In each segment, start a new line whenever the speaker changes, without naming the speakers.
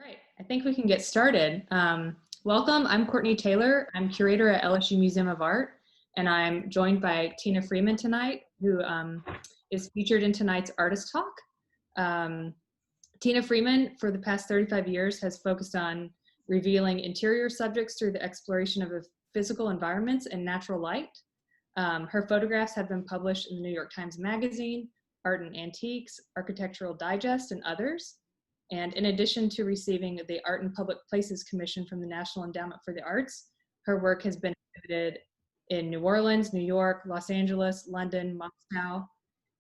All right, I think we can get started. Welcome, I'm Courtney Taylor. I'm curator at LSU Museum of Art, and I'm joined by Tina Freeman tonight, who is featured in tonight's Artist Talk. Tina Freeman, for the past 35 years, has focused on revealing interior subjects through the exploration of the physical environments and natural light. Her photographs have been published in the New York Times Magazine, Art and Antiques, Architectural Digest, and others. And in addition to receiving the Art in Public Places Commission from the National Endowment for the Arts, her work has been exhibited in New Orleans, New York, Los Angeles, London, Moscow,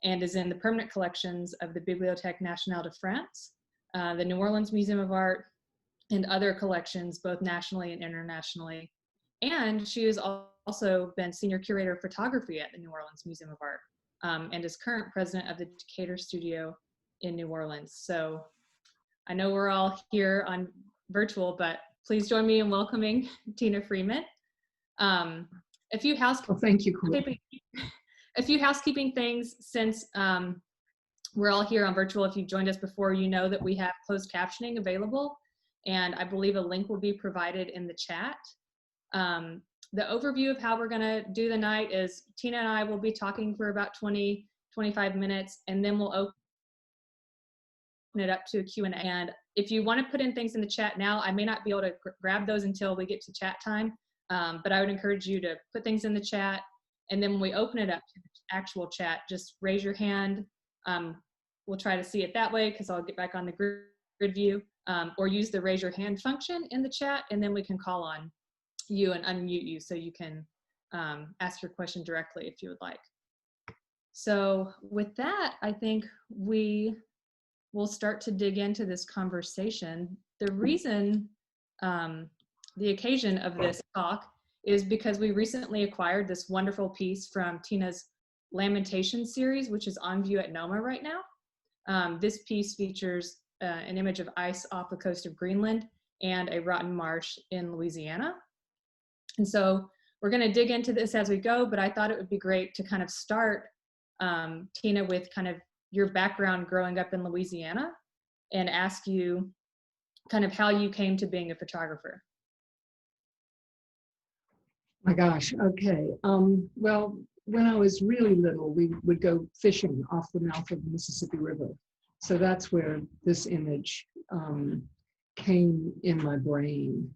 and is in the permanent collections of the Bibliothèque Nationale de France, the New Orleans Museum of Art, and other collections, both nationally and internationally. And she has also been senior curator of photography at the New Orleans Museum of Art, and is current president of the Decatur Studio in New Orleans. So I know we're all here on virtual, but please join me in welcoming Tina Freeman. A few
thank you, Courtney.
A few housekeeping things since we're all here on virtual. If you've joined us before, you know that we have closed captioning available, and I believe a link will be provided in the chat. The overview of how we're gonna do the night is Tina and I will be talking for about 20-25 minutes, and then we'll open it up to a Q&A. And if you want to put in things in the chat now, I may not be able to grab those until we get to chat time, but I would encourage you to put things in the chat, and then when we open it up to the actual chat, just raise your hand. We'll try to see it that way because I'll get back on the grid view, or use the raise your hand function in the chat, and then we can call on you and unmute you so you can ask your question directly if you would like. So with that, I think we'll start to dig into this conversation. The reason, the occasion of this talk is because we recently acquired this wonderful piece from Tina's Lamentations series, which is on view at NOMA right now. This piece features an image of ice off the coast of Greenland and a rotten marsh in Louisiana. And so we're gonna dig into this as we go, but I thought it would be great to kind of start, Tina, with kind of your background growing up in Louisiana and ask you kind of how you came to being a photographer.
My gosh, okay. Well, when I was really little, we would go fishing off the mouth of the Mississippi River. So that's where this image came in my brain.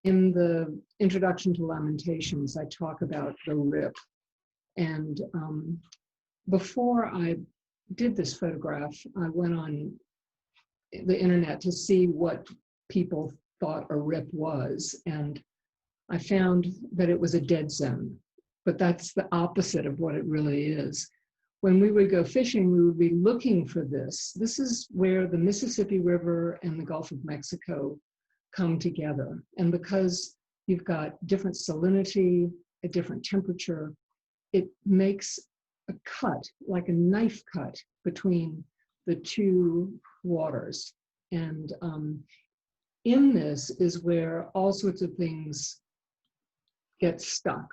In the introduction to Lamentations, I talk about the rip. And before I did this photograph, I went on the internet to see what people thought a rip was. And I found that it was a dead zone, but that's the opposite of what it really is. When we would go fishing, we would be looking for this. This is where the Mississippi River and the Gulf of Mexico come together. And because you've got different salinity, a different temperature, it makes a cut, like a knife cut between the two waters. And in this is where all sorts of things get stuck.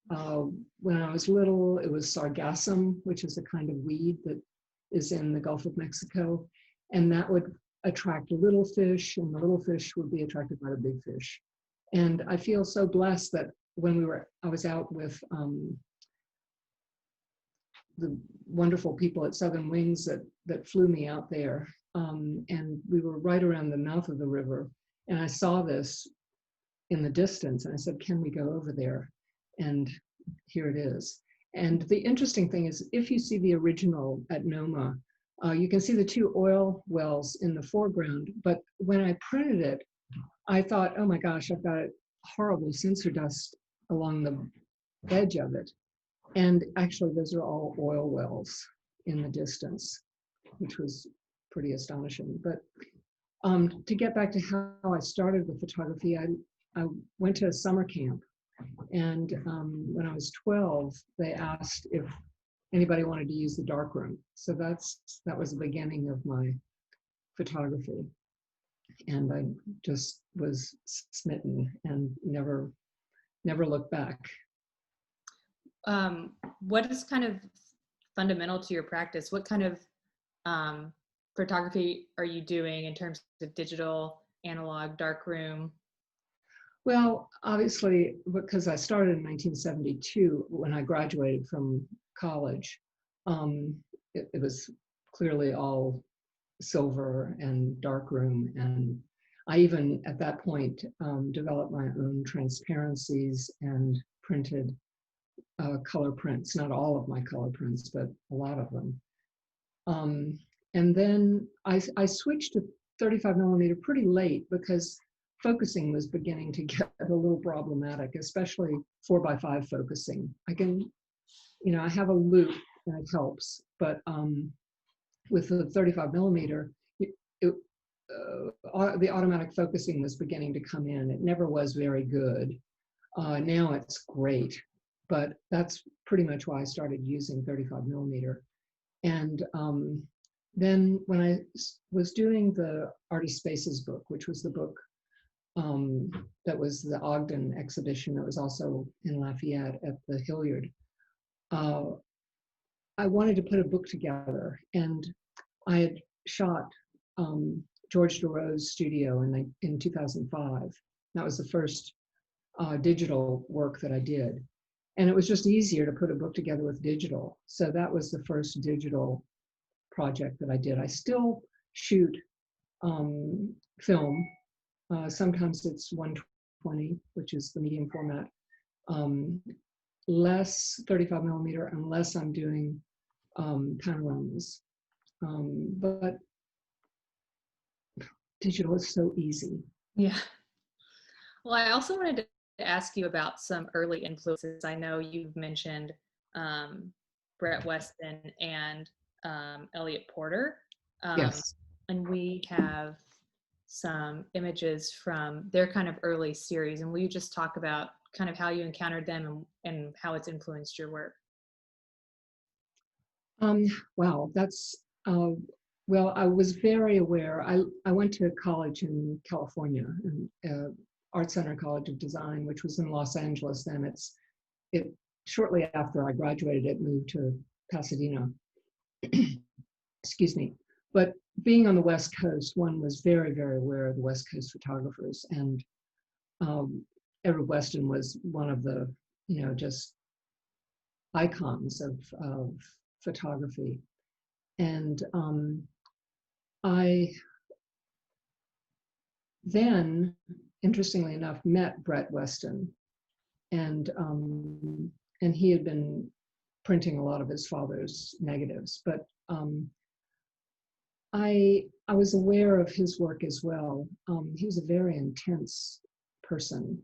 When I was little, it was sargassum, which is a kind of weed that is in the Gulf of Mexico. And that would attract little fish, and the little fish would be attracted by the big fish. And I feel so blessed that when I was out with the wonderful people at Southern Wings that flew me out there. And we were right around the mouth of the river. And I saw this in the distance, and I said, can we go over there? And here it is. And the interesting thing is, if you see the original at NOMA, you can see the two oil wells in the foreground. But when I printed it, I thought, oh my gosh, I've got horrible sensor dust along the edge of it. And actually, those are all oil wells in the distance, which was pretty astonishing. But to get back to how I started with photography, I went to a summer camp. And when I was 12, they asked if anybody wanted to use the darkroom. So that was the beginning of my photography. And I just was smitten and never looked back.
What is kind of fundamental to your practice? What kind of photography are you doing in terms of digital, analog, darkroom?
Well, obviously, because I started in 1972 when I graduated from college, it was clearly all silver and darkroom. And I even at that point developed my own transparencies and printed color prints, not all of my color prints, but a lot of them. And then I switched to 35 millimeter pretty late because focusing was beginning to get a little problematic, especially 4x5 focusing. I can, I have a loop and it helps, but with the 35 millimeter, the automatic focusing was beginning to come in. It never was very good. Now it's great, but that's pretty much why I started using 35 millimeter. And then when I was doing the Artist Spaces book, which was the book that was the Ogden exhibition that was also in Lafayette at the Hilliard, I wanted to put a book together, and I had shot George DeRoe's studio in 2005. That was the first digital work that I did. And it was just easier to put a book together with digital. So that was the first digital project that I did. I still shoot film. Sometimes it's 120, which is the medium format. Less 35 millimeter unless I'm doing panoramas. But digital is so easy.
Yeah. Well, I also wanted to ask you about some early influences. I know you've mentioned Brett Weston and Elliot Porter.
Yes.
And we have some images from their kind of early series. And will you just talk about kind of how you encountered them and how it's influenced your work?
Wow, that's, well, I was very aware. I went to college in California, and Art Center College of Design, which was in Los Angeles then. It shortly after I graduated, it moved to Pasadena. Excuse me. But being on the West Coast, one was very, very aware of the West Coast photographers. And Edward Weston was one of the, just icons of photography. And I then, interestingly enough, met Brett Weston, and he had been printing a lot of his father's negatives, but I was aware of his work as well. He was a very intense person,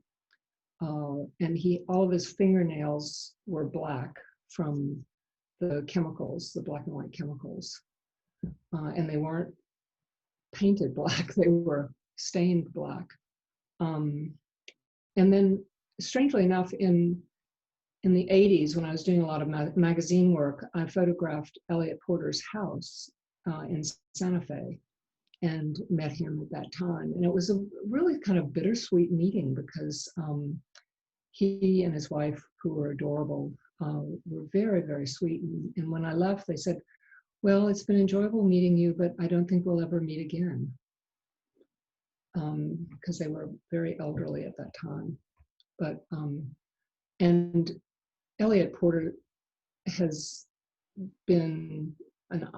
and all of his fingernails were black from the chemicals, the black and white chemicals, and they weren't painted black; they were stained black. And then, strangely enough, in the 80s, when I was doing a lot of magazine work, I photographed Elliot Porter's house in Santa Fe and met him at that time. And it was a really kind of bittersweet meeting because he and his wife, who were adorable, were very, very sweet. And when I left, they said, well, it's been enjoyable meeting you, but I don't think we'll ever meet again. Because they were very elderly at that time. But, and Elliot Porter has been an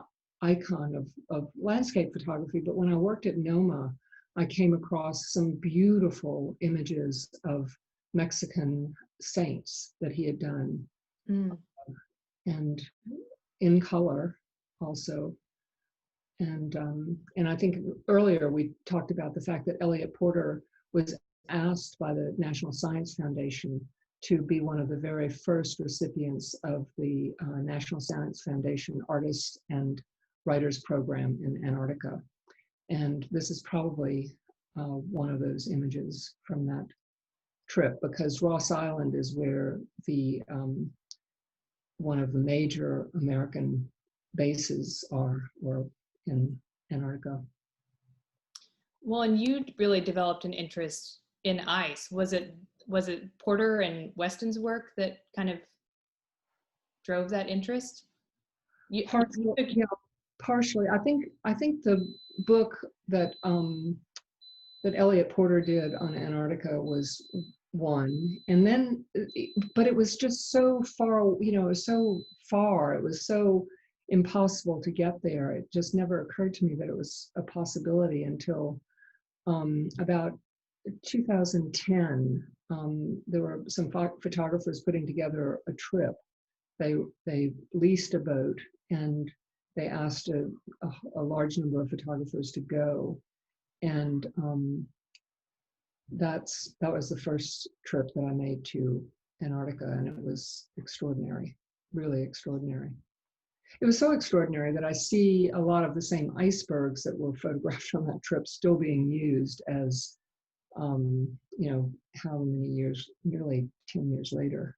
icon of landscape photography, but when I worked at NOMA, I came across some beautiful images of Mexican saints that he had done, and in color also. And I think earlier we talked about the fact that Elliot Porter was asked by the National Science Foundation to be one of the very first recipients of the National Science Foundation Artists and Writers Program in Antarctica. And this is probably one of those images from that trip, because Ross Island is where the one of the major American bases were in Antarctica.
Well, and you really developed an interest in ice. Was it Porter and Weston's work that kind of drove that interest?
partially. I think the book that that Elliot Porter did on Antarctica was one, and then, but it was just so far, you know, it was so far, it was so impossible to get there. It just never occurred to me that it was a possibility until about 2010. There were some photographers putting together a trip. They leased a boat and they asked a large number of photographers to go. And that was the first trip that I made to Antarctica, and it was extraordinary, really extraordinary. It was so extraordinary that I see a lot of the same icebergs that were photographed on that trip still being used as, you know, how many years, nearly 10 years later.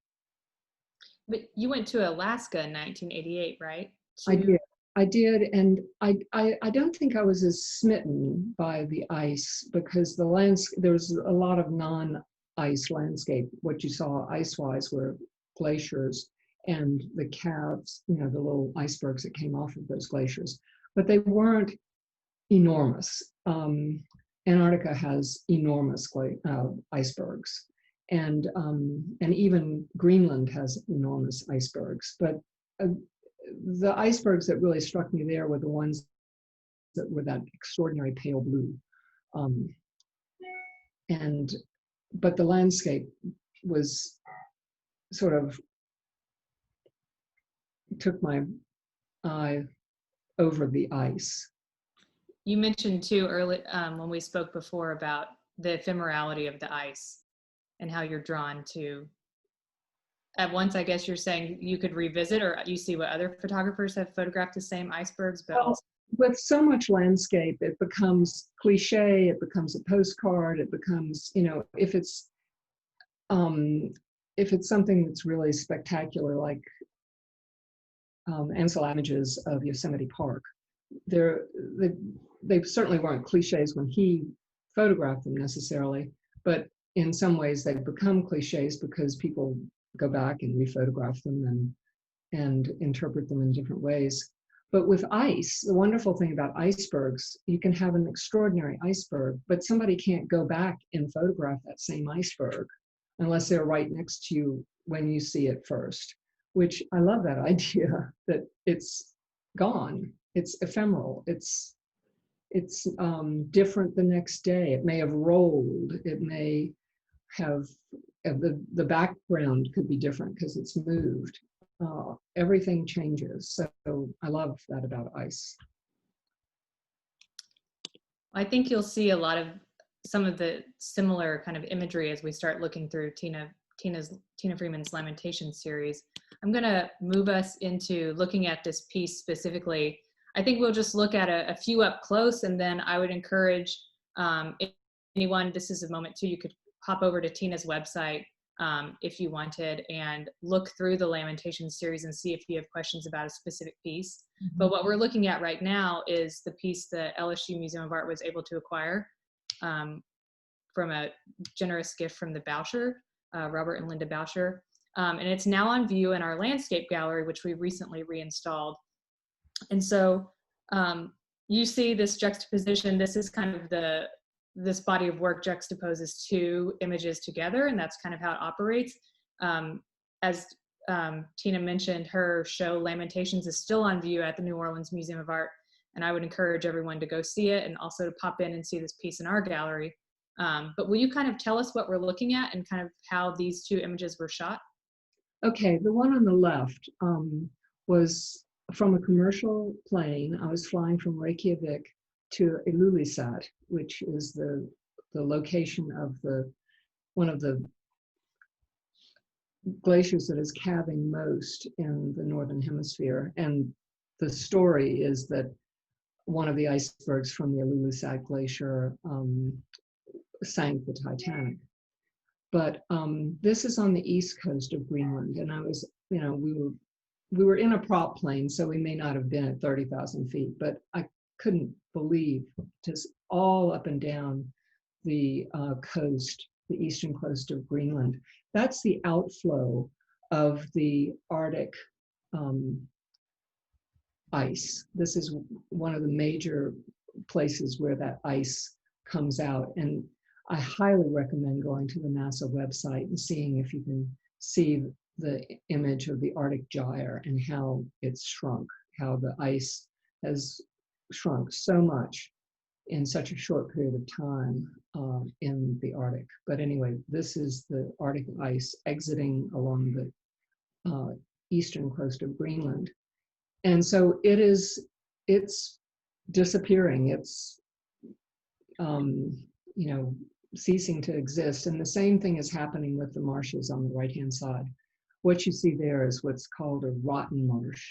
But you went to Alaska in 1988, right?
I did, and I don't think I was as smitten by the ice because there was a lot of non-ice landscape. What you saw ice-wise were glaciers and the calves, you know, the little icebergs that came off of those glaciers, but they weren't enormous. Antarctica has enormous icebergs, and even Greenland has enormous icebergs, but the icebergs that really struck me there were the ones that were that extraordinary pale blue. But the landscape was sort of took my eye over the ice.
You mentioned too early when we spoke before about the ephemerality of the ice and how you're drawn to. At once, I guess you're saying you could revisit, or you see what other photographers have photographed the same icebergs, but
well,
also
with so much landscape, it becomes cliche, it becomes a postcard, it becomes, you know, if it's something that's really spectacular, like Ansel Images of Yosemite Park, they certainly weren't cliches when he photographed them necessarily, but in some ways they've become cliches because people go back and rephotograph them and interpret them in different ways. But with ice, the wonderful thing about icebergs, you can have an extraordinary iceberg, but somebody can't go back and photograph that same iceberg unless they're right next to you when you see it first, which I love that idea that it's gone, it's ephemeral, it's different the next day. It may have rolled, it may have, the background could be different because it's moved. Everything changes. So I love that about ice.
I think you'll see a lot of some of the similar kind of imagery as we start looking through Tina Freeman's Lamentations series. I'm going to move us into looking at this piece specifically. I think we'll just look at a few up close, and then I would encourage anyone, this is a moment too, you could hop over to Tina's website if you wanted and look through the Lamentations series and see if you have questions about a specific piece. Mm-hmm. But what we're looking at right now is the piece that LSU Museum of Art was able to acquire from a generous gift from the Boucher, Robert and Linda Boucher. And it's now on view in our landscape gallery, which we recently reinstalled. And so you see this juxtaposition. This is kind of this body of work juxtaposes two images together, and that's kind of how it operates. As Tina mentioned, her show Lamentations is still on view at the New Orleans Museum of Art, and I would encourage everyone to go see it and also to pop in and see this piece in our gallery. But will you kind of tell us what we're looking at and kind of how these two images were shot?
Okay, the one on the left was from a commercial plane. I was flying from Reykjavik to Ilulissat, which is the location of one of the glaciers that is calving most in the Northern Hemisphere. And the story is that one of the icebergs from the Ilulissat Glacier sank the Titanic. But this is on the east coast of Greenland, and I was, you know, we were in a prop plane, so we may not have been at 30,000 feet, but I couldn't believe just all up and down the coast, the eastern coast of Greenland. That's the outflow of the Arctic ice. This is one of the major places where that ice comes out. And I highly recommend going to the NASA website and seeing if you can see the image of the Arctic gyre and how it's shrunk, how the ice has shrunk so much in such a short period of time in the Arctic. But anyway, this is the Arctic ice exiting along the eastern coast of Greenland. And so it's disappearing. It's, ceasing to exist. And the same thing is happening with the marshes on the right-hand side. What you see there is what's called a rotten marsh,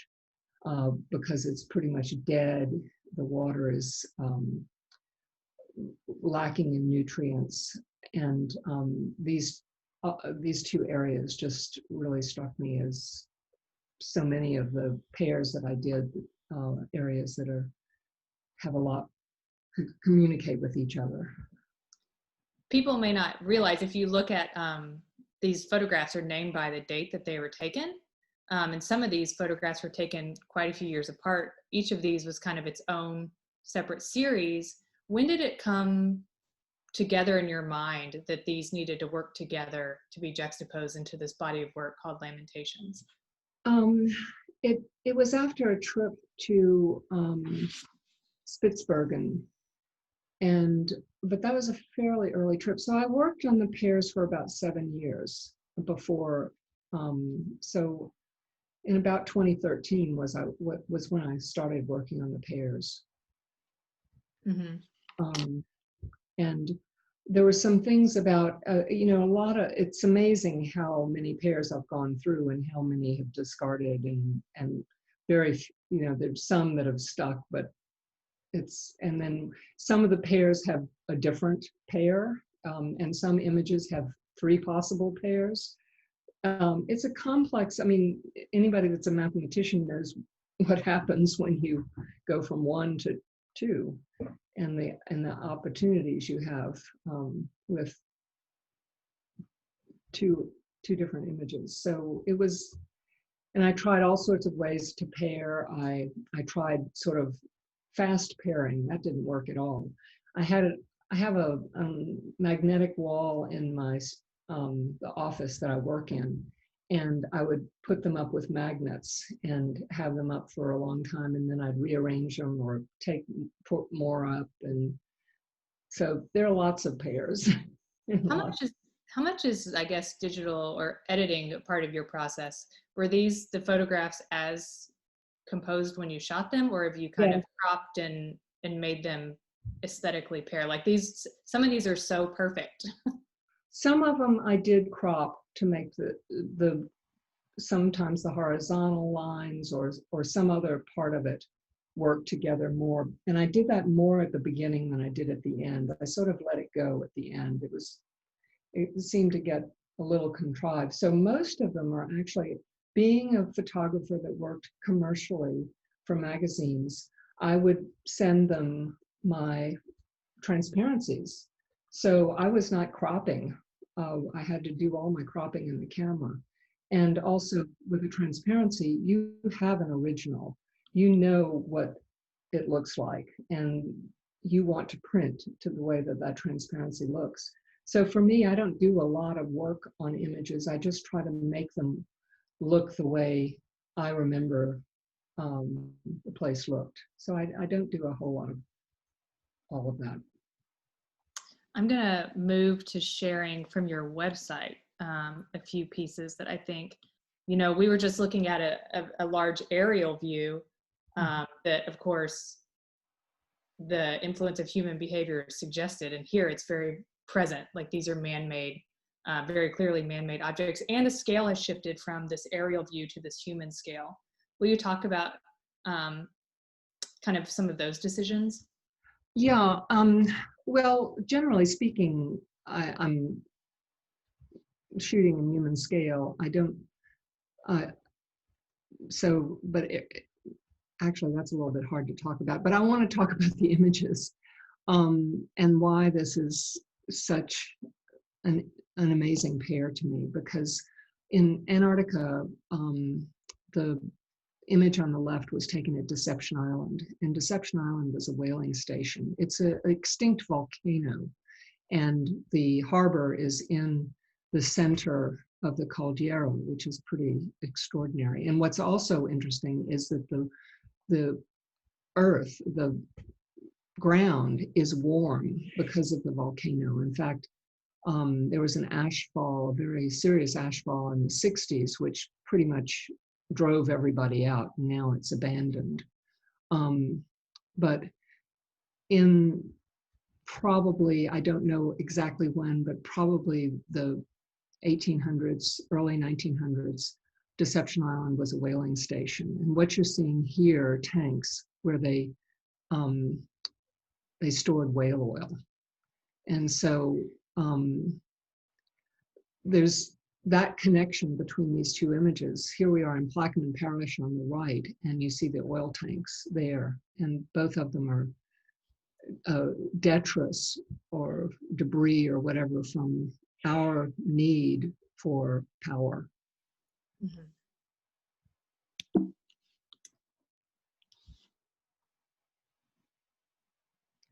because it's pretty much dead. The water is lacking in nutrients. And these two areas just really struck me as so many of the pairs that I did, areas that have a lot to communicate with each other.
People may not realize, if you look at these photographs are named by the date that they were taken. And some of these photographs were taken quite a few years apart. Each of these was kind of its own separate series. When did it come together in your mind that these needed to work together to be juxtaposed into this body of work called Lamentations?
It was after a trip to Spitsbergen, but that was a fairly early trip. So I worked on the pairs for about 7 years before. So in about 2013 was when I started working on the pairs. Mm-hmm. And there were some things about, it's amazing how many pairs I've gone through and how many have discarded, and very, there's some that have stuck, but and then some of the pairs have a different pair, and some images have 3 possible pairs. It's a complex, anybody that's a mathematician knows what happens when you go from 1 to 2, and the opportunities you have with two different images. So it was, and I tried all sorts of ways to pair. I tried sort of fast pairing. That didn't work at all. I have a magnetic wall in my the office that I work in, and I would put them up with magnets and have them up for a long time, and then I'd rearrange them or put more up, and so there are lots of pairs.
How much is, I guess, digital or editing a part of your process? Were these the photographs as composed when you shot them, or have you kind of cropped and made them aesthetically pair? Like some of these are so perfect.
Some of them I did crop to make the sometimes the horizontal lines or some other part of it work together more. And I did that more at the beginning than I did at the end. I sort of let it go at the end. It seemed to get a little contrived. So most of them are actually, being a photographer that worked commercially for magazines, I would send them my transparencies. So I was not cropping. I had to do all my cropping in the camera. And also with a transparency, you have an original. You know what it looks like, and you want to print to the way that transparency looks. So for me, I don't do a lot of work on images. I just try to make them look the way I remember the place looked. So I don't do a whole lot of all of that.
I'm gonna move to sharing from your website a few pieces that I think, we were just looking at a large aerial view that, of course, the influence of human behavior is suggested, and here it's very present. Like, these are man-made, very clearly man-made objects, and the scale has shifted from this aerial view to this human scale. Will you talk about kind of some of those decisions?
Yeah, well, generally speaking, I'm shooting in human scale. I don't, actually that's a little bit hard to talk about, but I want to talk about the images and why this is such an amazing pair to me, because in Antarctica, image on the left was taken at Deception Island, and Deception Island was a whaling station. It's an extinct volcano, and the harbor is in the center of the caldera, which is pretty extraordinary. And what's also interesting is that the earth, the ground is warm because of the volcano. In fact, there was an ashfall, a very serious ashfall in the 60s, which pretty much drove everybody out. Now it's abandoned. But in probably, I don't know exactly when, but probably the 1800s, early 1900s, Deception Island was a whaling station. And what you're seeing here are tanks where they stored whale oil. And so there's that connection between these two images. Here we are in Plaquemine Parish on the right, and you see the oil tanks there, and both of them are detritus or debris or whatever from our need for power.
Mm-hmm.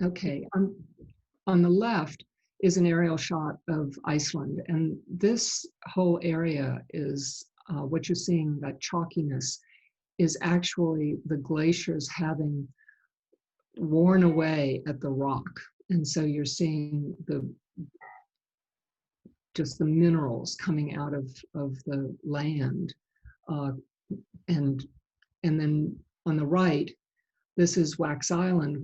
Okay, on the left is an aerial shot of Iceland, and this whole area is what you're seeing, that chalkiness, is actually the glaciers having worn away at the rock. And so you're seeing just the minerals coming out of the land. And then on the right, this is Wax Island,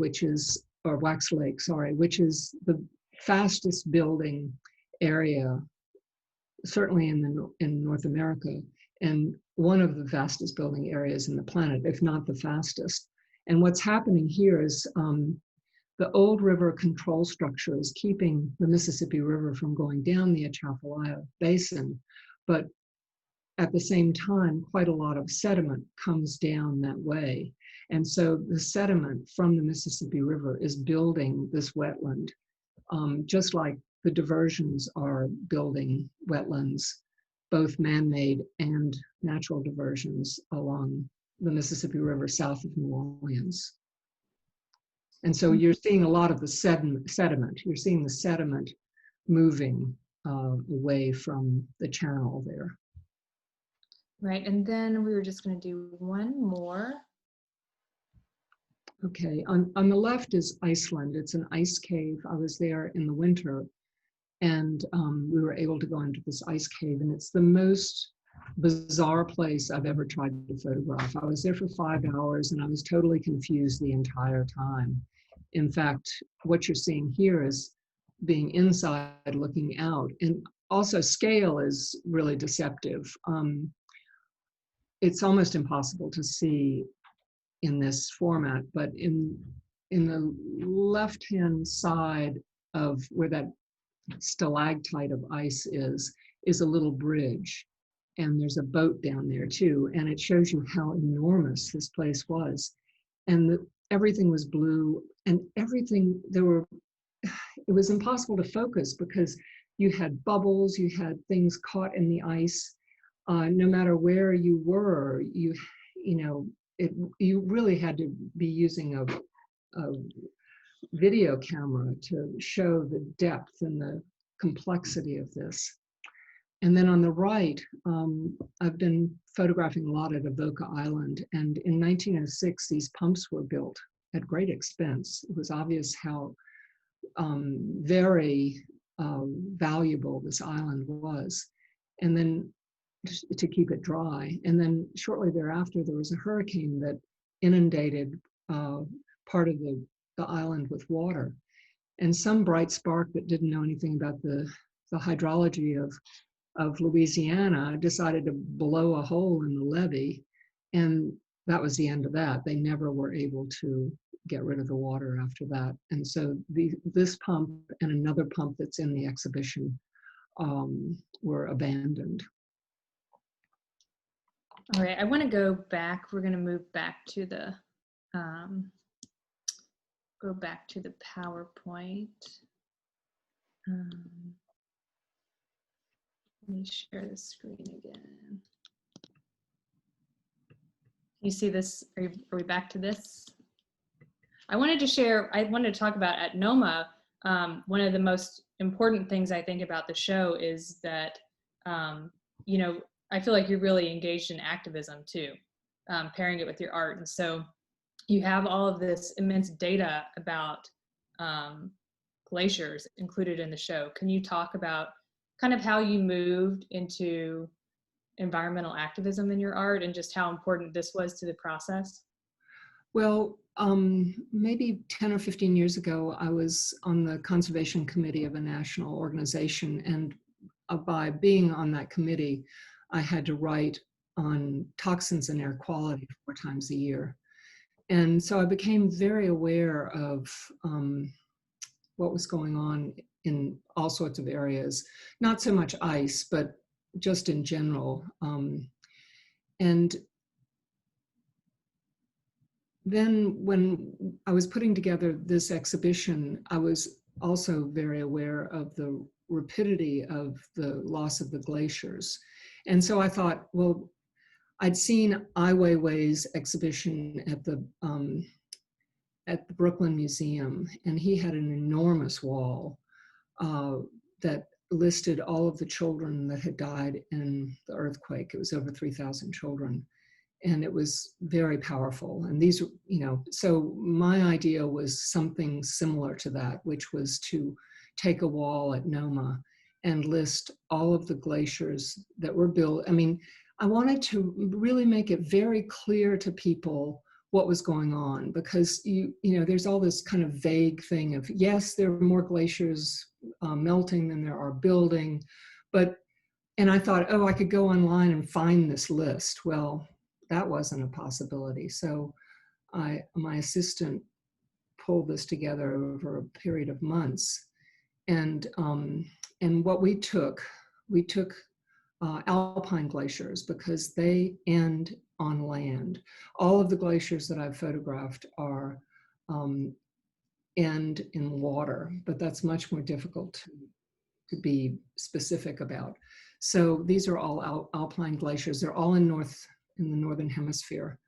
or Wax Lake, sorry, which is the fastest building area, certainly in North America, and one of the fastest building areas in the planet, if not the fastest. And what's happening here is the old river control structure is keeping the Mississippi River from going down the Atchafalaya Basin, but at the same time, quite a lot of sediment comes down that way. And so the sediment from the Mississippi River is building this wetland, just like the diversions are building wetlands, both man-made and natural diversions along the Mississippi River south of New Orleans. And so you're seeing a lot of the sediment. You're seeing the sediment moving away from the channel there.
Right, and then we were just going to do one more.
Okay, on the left is Iceland. It's an ice cave. I was there in the winter, and we were able to go into this ice cave, and it's the most bizarre place I've ever tried to photograph. I was there for 5 hours, and I was totally confused the entire time. In fact, what you're seeing here is being inside, looking out, and also scale is really deceptive. It's almost impossible to see in this format, but in the left-hand side of where that stalactite of ice is a little bridge, and there's a boat down there too, and it shows you how enormous this place was. And everything was blue, and everything, it was impossible to focus because you had bubbles, you had things caught in the ice. No matter where you were, you really had to be using a video camera to show the depth and the complexity of this. And then on the right, I've been photographing a lot at Avoca Island, and in 1906, these pumps were built at great expense. It was obvious how very valuable this island was, and then to keep it dry. And then shortly thereafter, there was a hurricane that inundated part of the island with water. And some bright spark that didn't know anything about the hydrology of Louisiana decided to blow a hole in the levee. And that was the end of that. They never were able to get rid of the water after that. And so this pump and another pump that's in the exhibition were abandoned.
All right, I want to go back. We're going to move back to the PowerPoint. Let me share the screen again. You see this? Are we back to this? I wanted to talk about at NOMA, one of the most important things I think about the show is that, you know, I feel like you're really engaged in activism too, pairing it with your art. And so you have all of this immense data about glaciers included in the show. Can you talk about kind of how you moved into environmental activism in your art and just how important this was to the process?
Well, maybe 10 or 15 years ago, I was on the conservation committee of a national organization, and by being on that committee, I had to write on toxins and air quality 4 times a year. And so I became very aware of what was going on in all sorts of areas, not so much ice, but just in general. And then when I was putting together this exhibition, I was also very aware of the rapidity of the loss of the glaciers. And so I thought, well, I'd seen Ai Weiwei's exhibition at the Brooklyn Museum, and he had an enormous wall that listed all of the children that had died in the earthquake. It was over 3,000 children. And it was very powerful. And these, you know, so my idea was something similar to that, which was to take a wall at NOMA and list all of the glaciers that were built. I mean, I wanted to really make it very clear to people what was going on, because you know, there's all this kind of vague thing of, yes, there are more glaciers melting than there are building, and I thought, oh, I could go online and find this list. Well, that wasn't a possibility. So my assistant pulled this together over a period of months. And what we took alpine glaciers, because they end on land. All of the glaciers that I've photographed are end in water, but that's much more difficult to be specific about. So these are all alpine glaciers. They're all in the Northern Hemisphere.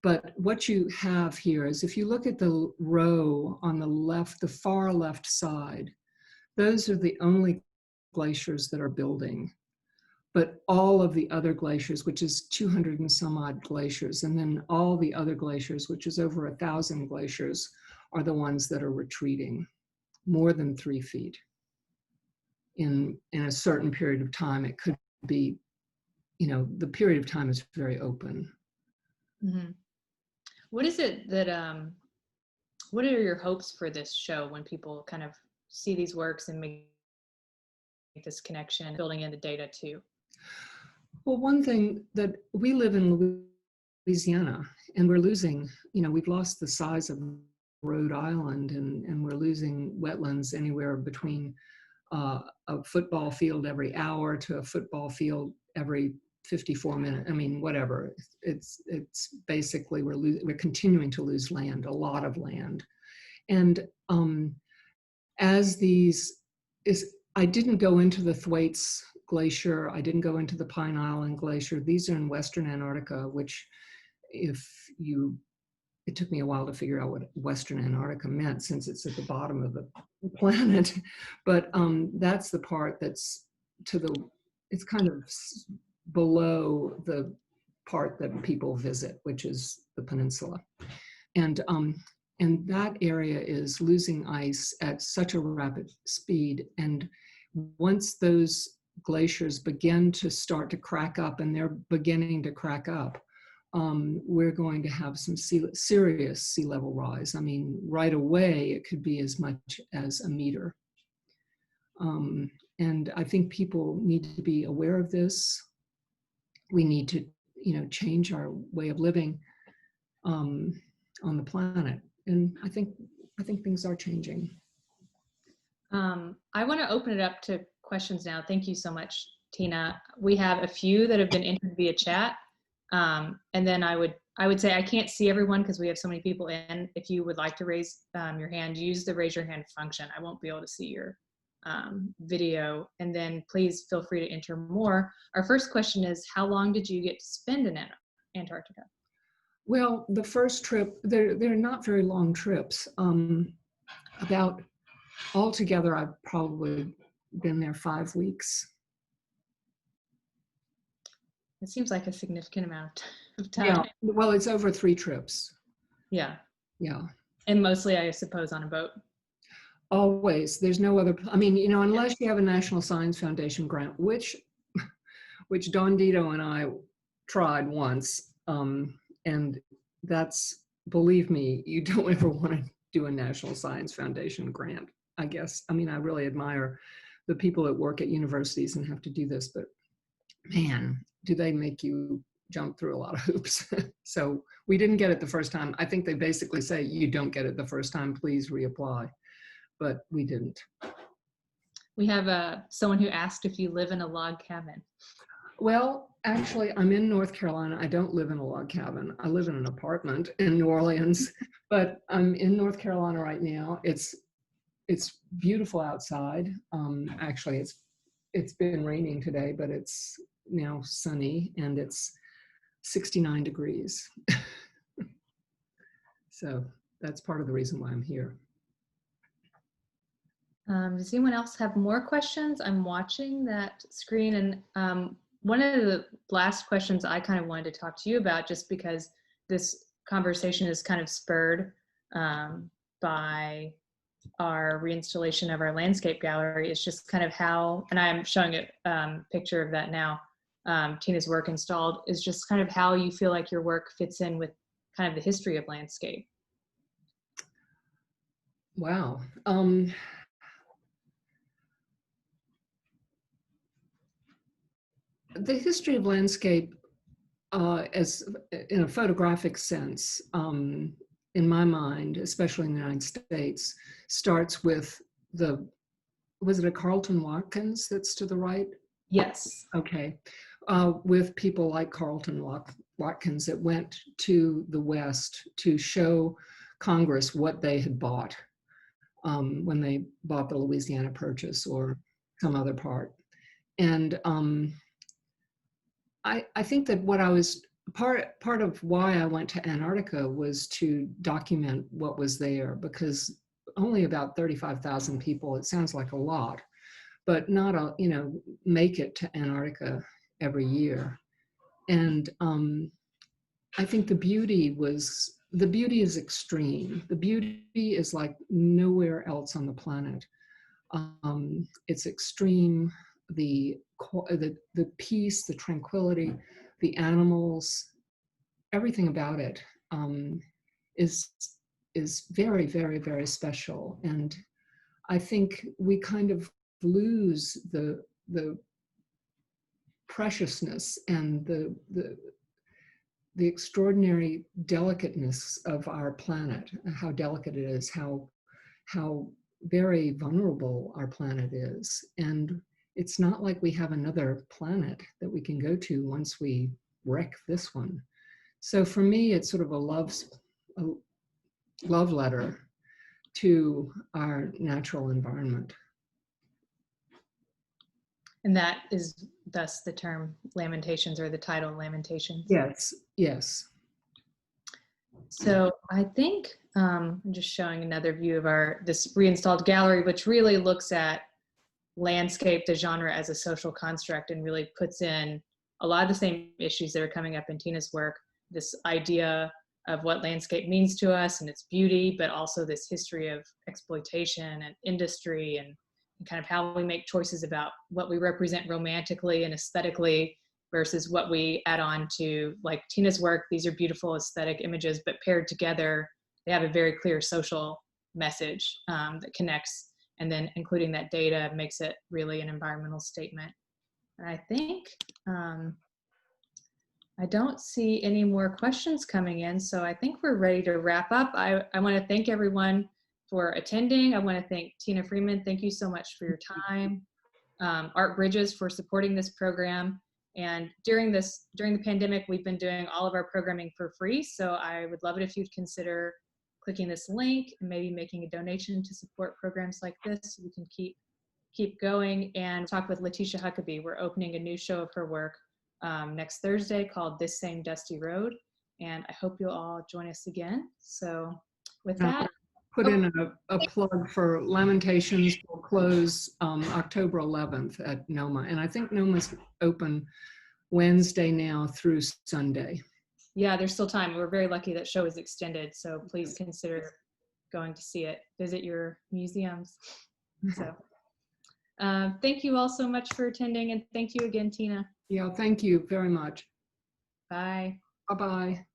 But what you have here is, if you look at the row on the left, the far left side, those are the only glaciers that are building. But all of the other glaciers, which is 200 and some odd glaciers, and then all the other glaciers, which is over 1,000 glaciers, are the ones that are retreating more than 3 feet in a certain period of time. It could be, you know, the period of time is very open.
Mm-hmm. What is it that, what are your hopes for this show when people kind of see these works and make this connection, building in the data too?
Well, one thing that we live in Louisiana, and we're losing, you know, we've lost the size of Rhode Island, and we're losing wetlands anywhere between a football field every hour to a football field every 54 minutes. I mean, whatever. It's basically we're continuing to lose land, a lot of land. And I didn't go into the Thwaites Glacier. I didn't go into the Pine Island Glacier. These are in Western Antarctica, which it took me a while to figure out what Western Antarctica meant, since it's at the bottom of the planet. But that's the part that's it's kind of below the part that people visit, which is the peninsula. And that area is losing ice at such a rapid speed. And once those glaciers begin to start to crack up, and they're beginning to crack up, we're going to have some serious sea level rise. I mean, right away, it could be as much as a meter. And I think people need to be aware of this. We need to, you know, change our way of living on the planet. And I think things are changing.
I want to open it up to questions now. Thank you so much, Tina. We have a few that have been entered via chat. And then I would say, I can't see everyone because we have so many people in. If you would like to raise your hand, use the raise your hand function. I won't be able to see your video. And then please feel free to enter more. Our first question is, how long did you get to spend in Antarctica?
Well, the first trip, they're not very long trips. About altogether, I've probably been there 5 weeks.
It seems like a significant amount of
Yeah,
time.
well, it's over 3 trips.
Yeah.
Yeah,
And mostly, I suppose, on a boat.
always. There's no other, I mean, you know, unless you have a National Science Foundation grant, which Don Dito and I tried once. And that's, believe me, you don't ever want to do a National Science Foundation grant, I guess. I mean, I really admire the people that work at universities and have to do this, but man, do they make you jump through a lot of hoops. So we didn't get it the first time. I think they basically say, you don't get it the first time, please reapply. But we didn't.
We have someone who asked if you live in a log cabin.
Well, actually, I'm in North Carolina. I don't live in a log cabin. I live in an apartment in New Orleans, but I'm in North Carolina right now. It's beautiful outside. Actually, it's been raining today, but it's now sunny and it's 69 degrees. So that's part of the reason why I'm here.
Does anyone else have more questions? I'm watching that screen, and one of the last questions I kind of wanted to talk to you about, just because this conversation is kind of spurred by our reinstallation of our landscape gallery, is just kind of how, and I'm showing a picture of that now, Tina's work installed, is just kind of how you feel like your work fits in with kind of the history of landscape.
Wow. The history of landscape, as in a photographic sense, in my mind, especially in the United States, starts with was it a Carlton Watkins that's to the right?
Yes.
Okay. With people like Carlton Watkins that went to the West to show Congress what they had bought when they bought the Louisiana Purchase or some other part. And I think that what I was, part of why I went to Antarctica was to document what was there, because only about 35,000 people, it sounds like a lot, but not a, you know, make it to Antarctica every year. And I think the beauty is extreme. The beauty is like nowhere else on the planet. It's extreme, the peace, the tranquility, the animals, everything about it is very, very, very special. And I think we kind of lose the preciousness and the extraordinary delicateness of our planet, how delicate it is, how very vulnerable our planet is. And it's not like we have another planet that we can go to once we wreck this one. So for me, it's sort of a love letter to our natural environment.
And that is thus the term Lamentations, or the title Lamentations.
Yes, yes.
So I think I'm just showing another view of this reinstalled gallery, which really looks at landscape, the genre, as a social construct, and really puts in a lot of the same issues that are coming up in Tina's work. This idea of what landscape means to us and its beauty, but also this history of exploitation and industry, and kind of how we make choices about what we represent romantically and aesthetically versus what we add on to, like Tina's work. These are beautiful aesthetic images, but paired together, they have a very clear social message that connects, and then including that data makes it really an environmental statement. And I think, I don't see any more questions coming in, so I think we're ready to wrap up. I want to thank everyone for attending. I want to thank Tina Freeman. Thank you so much for your time. Art Bridges for supporting this program. And during the pandemic, we've been doing all of our programming for free. So I would love it if you'd consider clicking this link and maybe making a donation to support programs like this so we can keep going. And talk with Letitia Huckabee. We're opening a new show of her work next Thursday called This Same Dusty Road. And I hope you'll all join us again. So with
Now,
that,
put in a plug for Lamentations will close October 11th at NOMA. And I think NOMA's open Wednesday now through Sunday.
yeah, there's still time. We're very lucky that show is extended. So please consider going to see it. Visit your museums. So thank you all so much for attending. And thank you again, Tina.
Yeah, thank you very much.
Bye.
Bye-bye.